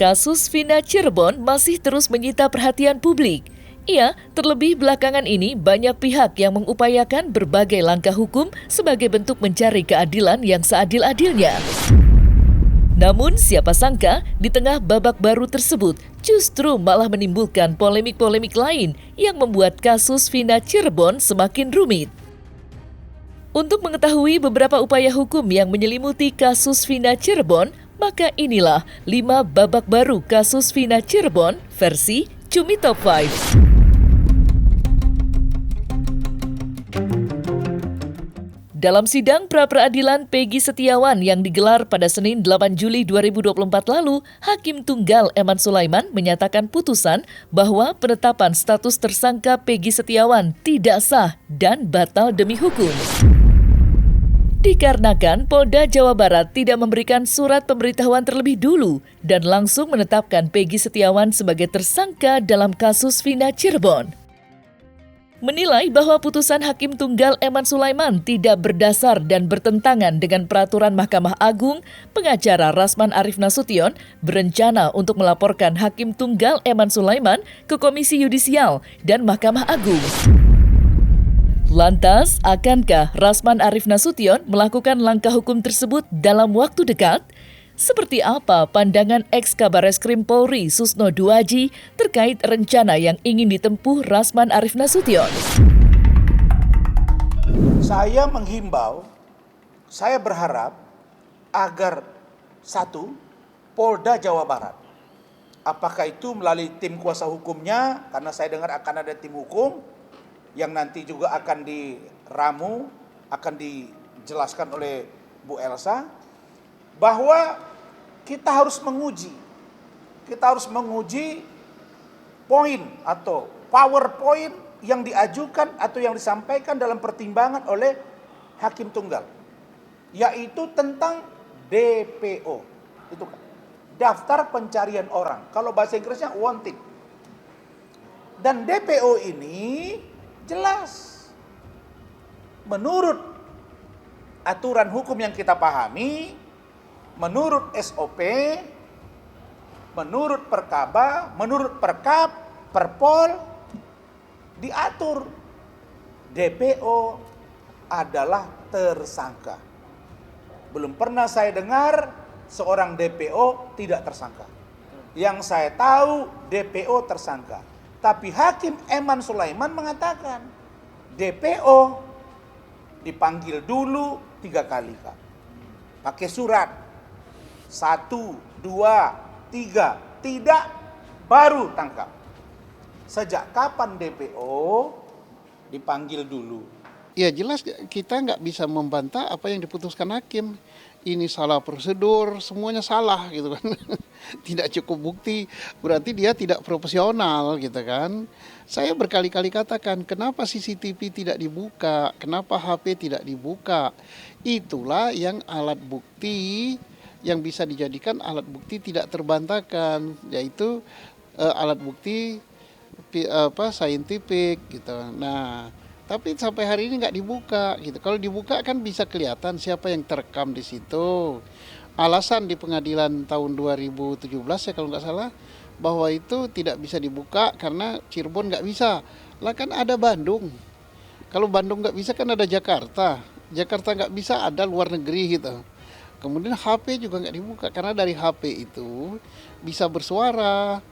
Kasus Vina Cirebon masih terus menyita perhatian publik. Ya, terlebih belakangan ini banyak pihak yang mengupayakan berbagai langkah hukum sebagai bentuk mencari keadilan yang seadil-adilnya. Namun siapa sangka di tengah babak baru tersebut justru malah menimbulkan polemik-polemik lain yang membuat kasus Vina Cirebon semakin rumit. Untuk mengetahui beberapa upaya hukum yang menyelimuti kasus Vina Cirebon, maka inilah 5 babak baru kasus Vina Cirebon versi Cumi Top 5. Dalam sidang pra-peradilan Peggy Setiawan yang digelar pada Senin 8 Juli 2024 lalu, Hakim Tunggal Eman Sulaiman menyatakan putusan bahwa penetapan status tersangka Peggy Setiawan tidak sah dan batal demi hukum. Dikarenakan Polda Jawa Barat tidak memberikan surat pemberitahuan terlebih dulu dan langsung menetapkan Peggy Setiawan sebagai tersangka dalam kasus Vina Cirebon. Menilai bahwa putusan Hakim Tunggal Eman Sulaiman tidak berdasar dan bertentangan dengan peraturan Mahkamah Agung, pengacara Rasman Arif Nasution berencana untuk melaporkan Hakim Tunggal Eman Sulaiman ke Komisi Yudisial dan Mahkamah Agung. Lantas, akankah Rasman Arif Nasution melakukan langkah hukum tersebut dalam waktu dekat? Seperti apa pandangan ex-Kabareskrim Polri Susno Duaji terkait rencana yang ingin ditempuh Rasman Arif Nasution? Saya menghimbau, saya berharap agar satu, Polda Jawa Barat, apakah itu melalui tim kuasa hukumnya, karena saya dengar akan ada tim hukum, yang nanti juga akan diramu, akan dijelaskan oleh Bu Elsa, bahwa kita harus menguji poin atau PowerPoint yang diajukan atau yang disampaikan dalam pertimbangan oleh Hakim Tunggal, yaitu tentang DPO, itu kan, daftar pencarian orang, kalau bahasa Inggrisnya wanted. Dan DPO ini jelas menurut aturan hukum yang kita pahami, menurut SOP, menurut Perkaba, menurut Perkap, Perpol, diatur DPO adalah tersangka. Belum pernah saya dengar seorang DPO tidak tersangka. Yang saya tahu DPO tersangka. Tapi Hakim Eman Sulaiman mengatakan DPO dipanggil dulu 3 kali, Kak. Pakai surat 1, 2, 3, tidak, baru tangkap. Sejak kapan DPO dipanggil dulu? Ya jelas kita nggak bisa membantah apa yang diputuskan hakim. Ini salah prosedur, semuanya salah gitu kan. Tidak cukup bukti, berarti dia tidak profesional gitu kan. Saya berkali-kali katakan, kenapa CCTV tidak dibuka, kenapa HP tidak dibuka. Itulah yang alat bukti yang bisa dijadikan alat bukti tidak terbantahkan, yaitu alat bukti saintifik gitu. Nah, tapi sampai hari ini nggak dibuka gitu. Kalau dibuka kan bisa kelihatan siapa yang terekam di situ. Alasan di pengadilan tahun 2017 ya kalau nggak salah, bahwa itu tidak bisa dibuka karena Cirebon nggak bisa. Lah kan ada Bandung. Kalau Bandung nggak bisa kan ada Jakarta. Jakarta nggak bisa ada luar negeri gitu. Kemudian HP juga nggak dibuka karena dari HP itu bisa bersuara.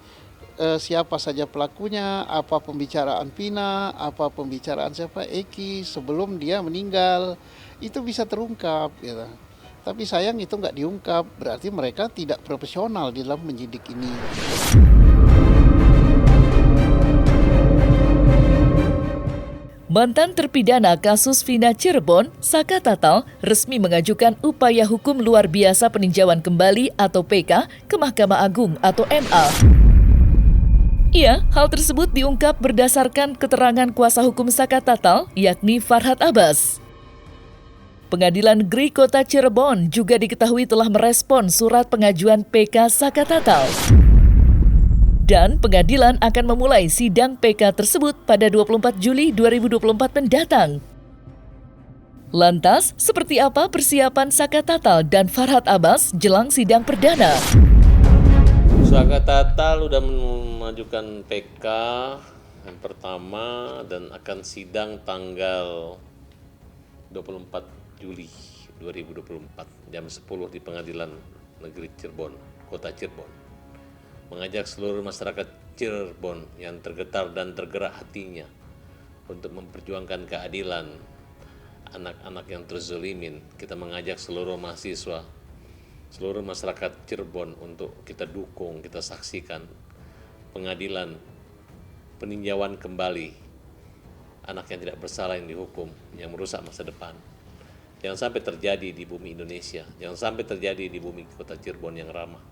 Siapa saja pelakunya, apa pembicaraan Vina, apa pembicaraan siapa Eki sebelum dia meninggal, itu bisa terungkap gitu. Tapi sayang itu nggak diungkap, berarti mereka tidak profesional di dalam menyidik ini. Mantan terpidana kasus Vina Cirebon, Saka Tatal, resmi mengajukan upaya hukum luar biasa peninjauan kembali atau PK ke Mahkamah Agung atau MA. Hal tersebut diungkap berdasarkan keterangan kuasa hukum Saka Tatal, yakni Farhad Abbas. Pengadilan Negeri Kota Cirebon juga diketahui telah merespon surat pengajuan PK Saka Tatal. Dan pengadilan akan memulai sidang PK tersebut pada 24 Juli 2024 mendatang. Lantas, seperti apa persiapan Saka Tatal dan Farhad Abbas jelang sidang perdana? Pusaka Tatal sudah memajukan PK yang pertama dan akan sidang tanggal 24 Juli 2024 jam 10 di Pengadilan Negeri Cirebon, Kota Cirebon. Mengajak seluruh masyarakat Cirebon yang tergetar dan tergerak hatinya untuk memperjuangkan keadilan anak-anak yang terzolimin. Kita mengajak seluruh mahasiswa, seluruh masyarakat Cirebon untuk kita dukung, kita saksikan pengadilan, peninjauan kembali anak yang tidak bersalah yang dihukum, yang merusak masa depan. Jangan sampai terjadi di bumi Indonesia, jangan sampai terjadi di bumi kota Cirebon yang ramah.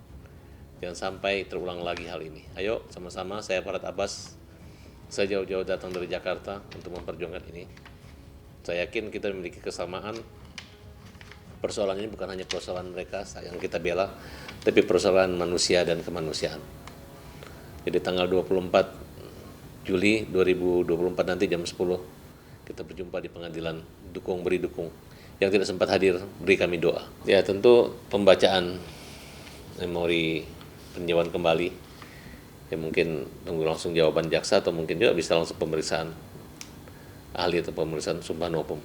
Jangan sampai terulang lagi hal ini. Ayo sama-sama, saya Farad Abbas, saya jauh-jauh datang dari Jakarta untuk memperjuangkan ini. Saya yakin kita memiliki kesamaan. Persoalan ini bukan hanya persoalan mereka yang kita bela, tapi persoalan manusia dan kemanusiaan. Jadi tanggal 24 Juli 2024 nanti jam 10 kita berjumpa di pengadilan. Beri dukung. Yang tidak sempat hadir, beri kami doa. Ya tentu pembacaan memori peninjauan kembali, ya mungkin tunggu langsung jawaban jaksa atau mungkin juga bisa langsung pemeriksaan ahli atau pemeriksaan sumpah maupun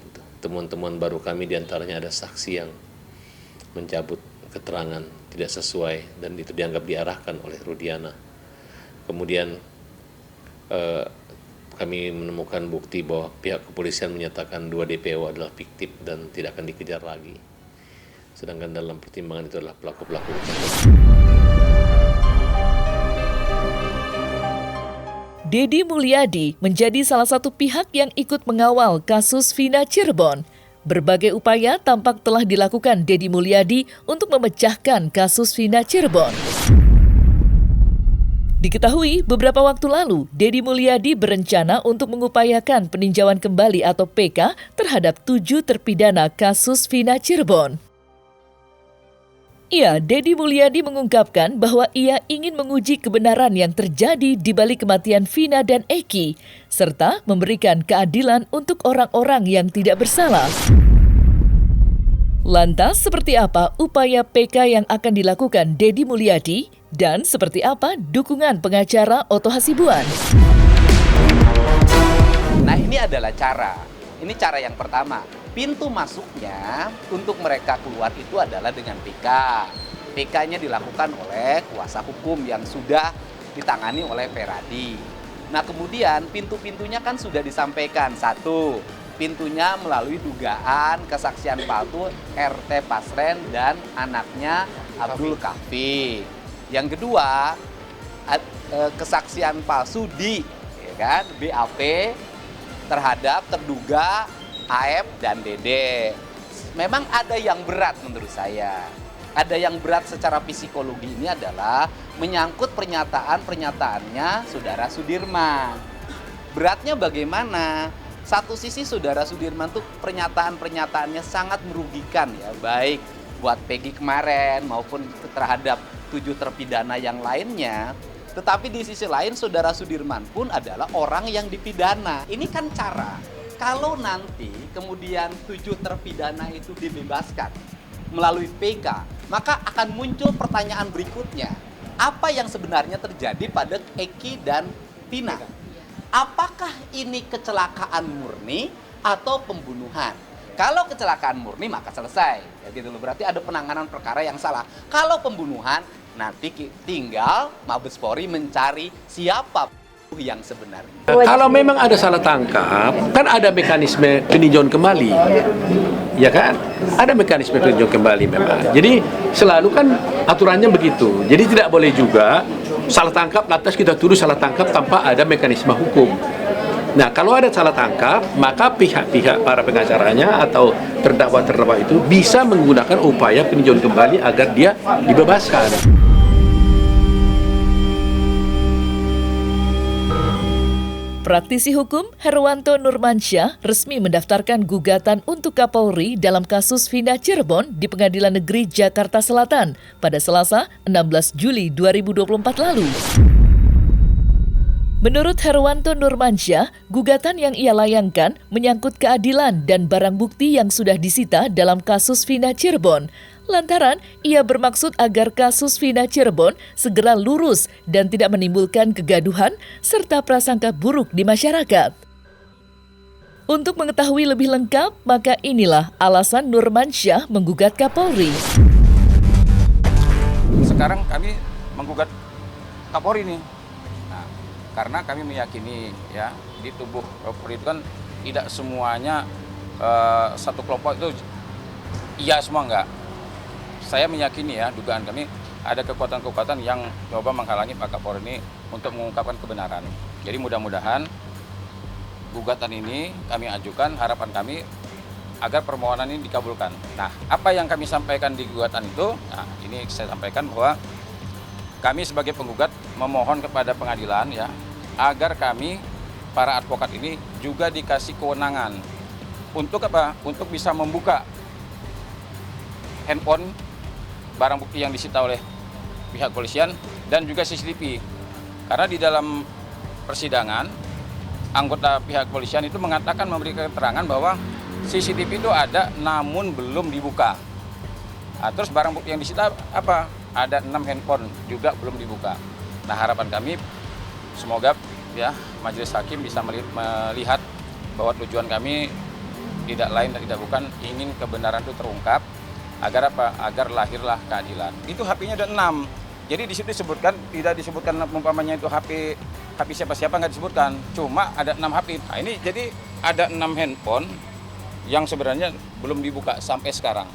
temuan-temuan baru kami, diantaranya ada saksi yang mencabut keterangan tidak sesuai dan itu dianggap diarahkan oleh Rudiana. Kemudian kami menemukan bukti bahwa pihak kepolisian menyatakan 2 DPO adalah fiktif dan tidak akan dikejar lagi. Sedangkan dalam pertimbangan itu adalah pelaku-pelaku. Deddy Mulyadi menjadi salah satu pihak yang ikut mengawal kasus Vina Cirebon. Berbagai upaya tampak telah dilakukan Deddy Mulyadi untuk memecahkan kasus Vina Cirebon. Diketahui beberapa waktu lalu, Deddy Mulyadi berencana untuk mengupayakan peninjauan kembali atau PK terhadap 7 terpidana kasus Vina Cirebon. Deddy Mulyadi mengungkapkan bahwa ia ingin menguji kebenaran yang terjadi di balik kematian Vina dan Eki, serta memberikan keadilan untuk orang-orang yang tidak bersalah. Lantas, seperti apa upaya PK yang akan dilakukan Deddy Mulyadi dan seperti apa dukungan pengacara Otto Hasibuan? Nah, ini adalah cara. Ini cara yang pertama. Pintu masuknya untuk mereka keluar itu adalah dengan PK. PK-nya dilakukan oleh kuasa hukum yang sudah ditangani oleh Feradi. Nah, kemudian pintu-pintunya kan sudah disampaikan. 1. Pintunya melalui dugaan kesaksian palsu RT Pasren dan anaknya Abdul Kahfi. Yang kedua, kesaksian palsu di BAP terhadap terduga AF dan Dede. Memang ada yang berat menurut saya. Ada yang berat secara psikologi ini adalah menyangkut pernyataannya Saudara Sudirman. Beratnya bagaimana? Satu sisi Saudara Sudirman tuh pernyataannya sangat merugikan ya, baik buat Peggy kemarin maupun terhadap 7 terpidana yang lainnya. Tetapi di sisi lain Saudara Sudirman pun adalah orang yang dipidana. Ini kan cara. Kalau nanti kemudian 7 terpidana itu dibebaskan melalui PK, maka akan muncul pertanyaan berikutnya. Apa yang sebenarnya terjadi pada Eki dan Vina? Apakah ini kecelakaan murni atau pembunuhan? Kalau kecelakaan murni maka selesai. Ya gitu loh, berarti ada penanganan perkara yang salah. Kalau pembunuhan nanti tinggal Mabes Polri mencari siapa yang sebenarnya. Kalau memang ada salah tangkap, kan ada mekanisme peninjauan kembali, ya kan? Ada mekanisme peninjauan kembali memang. Jadi selalu kan aturannya begitu. Jadi tidak boleh juga salah tangkap lantas kita tuduh salah tangkap tanpa ada mekanisme hukum. Nah, kalau ada salah tangkap, maka pihak-pihak para pengacaranya atau terdakwa-terdakwa itu bisa menggunakan upaya peninjauan kembali agar dia dibebaskan. Praktisi hukum Herwanto Nurmansyah resmi mendaftarkan gugatan untuk Kapolri dalam kasus Vina Cirebon di Pengadilan Negeri Jakarta Selatan pada Selasa 16 Juli 2024 lalu. Menurut Herwanto Nurmansyah, gugatan yang ia layangkan menyangkut keadilan dan barang bukti yang sudah disita dalam kasus Vina Cirebon. Lantaran ia bermaksud agar kasus Vina Cirebon segera lurus dan tidak menimbulkan kegaduhan serta prasangka buruk di masyarakat. Untuk mengetahui lebih lengkap, maka inilah alasan Nurmansyah menggugat Kapolri. Sekarang kami menggugat Kapolri nih. Nah, karena kami meyakini ya di tubuh Polri itu kan tidak semuanya satu kelompok itu iya semua enggak. Saya meyakini ya dugaan kami ada kekuatan-kekuatan yang coba menghalangi Pak Kapolri ini untuk mengungkapkan kebenaran. Jadi mudah-mudahan gugatan ini kami ajukan, harapan kami agar permohonan ini dikabulkan. Nah, apa yang kami sampaikan di gugatan itu, nah ini saya sampaikan bahwa kami sebagai penggugat memohon kepada pengadilan ya agar kami para advokat ini juga dikasih kewenangan untuk apa? Untuk bisa membuka handphone barang bukti yang disita oleh pihak polisian dan juga CCTV. Karena di dalam persidangan anggota pihak polisian itu mengatakan memberikan keterangan bahwa CCTV itu ada namun belum dibuka. Nah, terus barang bukti yang disita apa? Ada 6 handphone juga belum dibuka. Nah, harapan kami semoga ya majelis hakim bisa melihat bahwa tujuan kami tidak lain dan tidak bukan ingin kebenaran itu terungkap agar apa? Agar lahirlah keadilan. Itu HP-nya ada 6. Jadi di situ disebutkan tidak disebutkan umpamanya itu HP siapa-siapa nggak disebutkan. Cuma ada 6 HP. Nah, ini jadi ada 6 handphone yang sebenarnya belum dibuka sampai sekarang.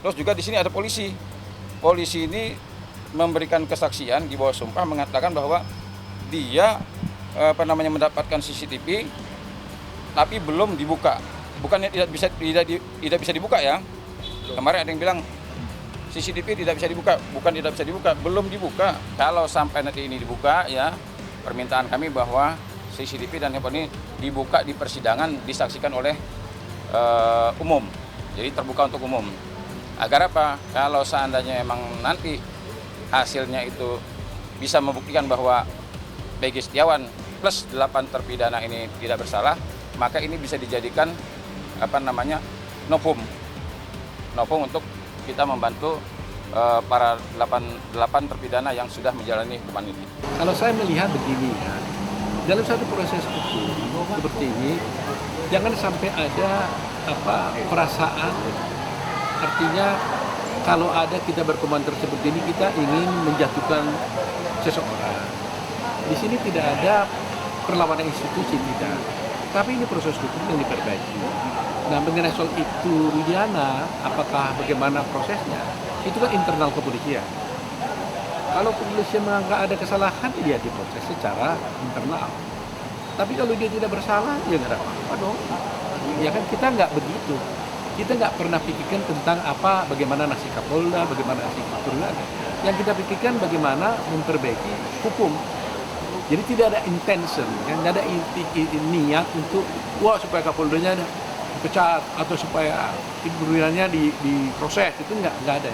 Terus juga di sini ada polisi. Polisi ini memberikan kesaksian di bawah sumpah mengatakan bahwa dia mendapatkan CCTV tapi belum dibuka. Bukannya tidak bisa dibuka ya. Kemarin ada yang bilang CCTV tidak bisa dibuka, bukan tidak bisa dibuka, belum dibuka. Kalau sampai nanti ini dibuka ya, permintaan kami bahwa CCTV dan handphone ini dibuka di persidangan, disaksikan oleh umum. Jadi terbuka untuk umum. Agar apa? Kalau seandainya memang nanti hasilnya itu bisa membuktikan bahwa Peggy Setiawan plus 8 terpidana ini tidak bersalah, maka ini bisa dijadikan novum untuk kita membantu para 8 terpidana yang sudah menjalani hukuman ini. Kalau saya melihat begini ya, dalam satu proses hukum seperti ini, jangan sampai ada perasaan, artinya kalau ada kita berkomentar seperti ini, kita ingin menjatuhkan seseorang. Di sini tidak ada perlawanan institusi, tidak. Tapi ini proses hukum yang diperbaiki. Nah, mengenai soal itu, Rudiana, apakah bagaimana prosesnya? Itu kan internal kepolisian. Kalau kepolisian menganggap ada kesalahan, dia diproses secara internal. Tapi kalau dia tidak bersalah, ya nggak ada apa-apa dong. Ya kan kita nggak begitu. Kita nggak pernah pikirkan tentang bagaimana nasib Kapolda, bagaimana nasib Kapolda. Yang kita pikirkan bagaimana memperbaiki hukum. Jadi tidak ada intention, kan? Nggak ada niat untuk supaya Kapoldanya dipecat atau supaya keburuannya diproses, itu nggak ada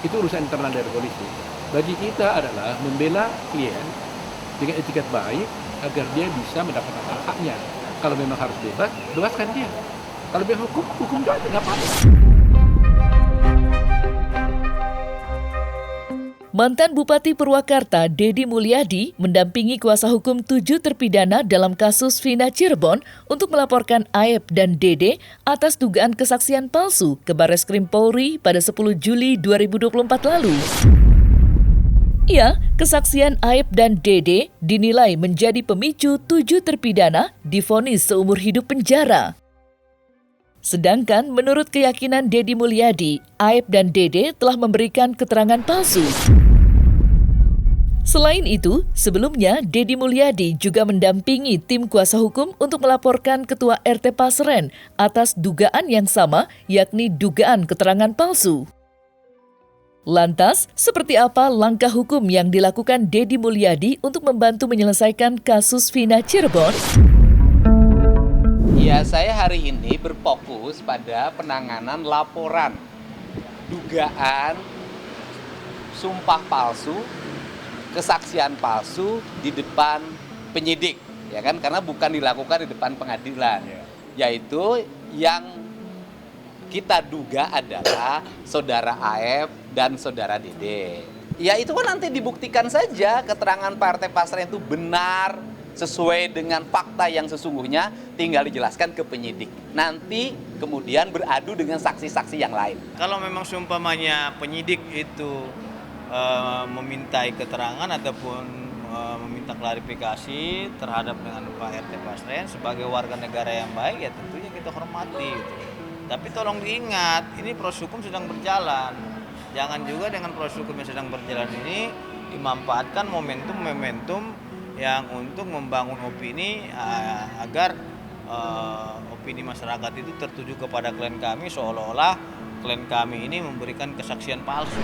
itu urusan internal dari polisi. Bagi kita adalah membela klien dengan etiket baik agar dia bisa mendapatkan hak-haknya. Kalau memang harus bebas, bebaskan dia. Kalau memang hukum juga nggak apa-apa. Mantan Bupati Purwakarta, Deddy Mulyadi, mendampingi kuasa hukum 7 terpidana dalam kasus Vina Cirebon untuk melaporkan Aep dan Dede atas dugaan kesaksian palsu ke Barreskrim Polri pada 10 Juli 2024 lalu. Ya, kesaksian Aep dan Dede dinilai menjadi pemicu 7 terpidana divonis seumur hidup penjara. Sedangkan menurut keyakinan Deddy Mulyadi, Aep dan Dede telah memberikan keterangan palsu. Selain itu, sebelumnya Deddy Mulyadi juga mendampingi tim kuasa hukum untuk melaporkan Ketua RT Pasren atas dugaan yang sama, yakni dugaan keterangan palsu. Lantas, seperti apa langkah hukum yang dilakukan Deddy Mulyadi untuk membantu menyelesaikan kasus Vina Cirebon? Ya, saya hari ini berfokus pada penanganan laporan dugaan sumpah palsu, kesaksian palsu di depan penyidik, ya kan? Karena bukan dilakukan di depan pengadilan, yaitu yang kita duga adalah saudara AF dan saudara Dede. Ya itu kan nanti dibuktikan saja keterangan Partai Pasren itu benar sesuai dengan fakta yang sesungguhnya, tinggal dijelaskan ke penyidik. Nanti kemudian beradu dengan saksi-saksi yang lain. Kalau memang seumpamanya penyidik itu memintai keterangan ataupun meminta klarifikasi terhadap dengan Pak RT Pasren sebagai warga negara yang baik, ya tentunya kita hormati gitu. Tapi tolong diingat, ini proses hukum sedang berjalan. Jangan juga dengan proses hukum yang sedang berjalan ini dimanfaatkan momentum-momentum yang untuk membangun opini agar opini masyarakat itu tertuju kepada klien kami, seolah-olah klien kami ini memberikan kesaksian palsu.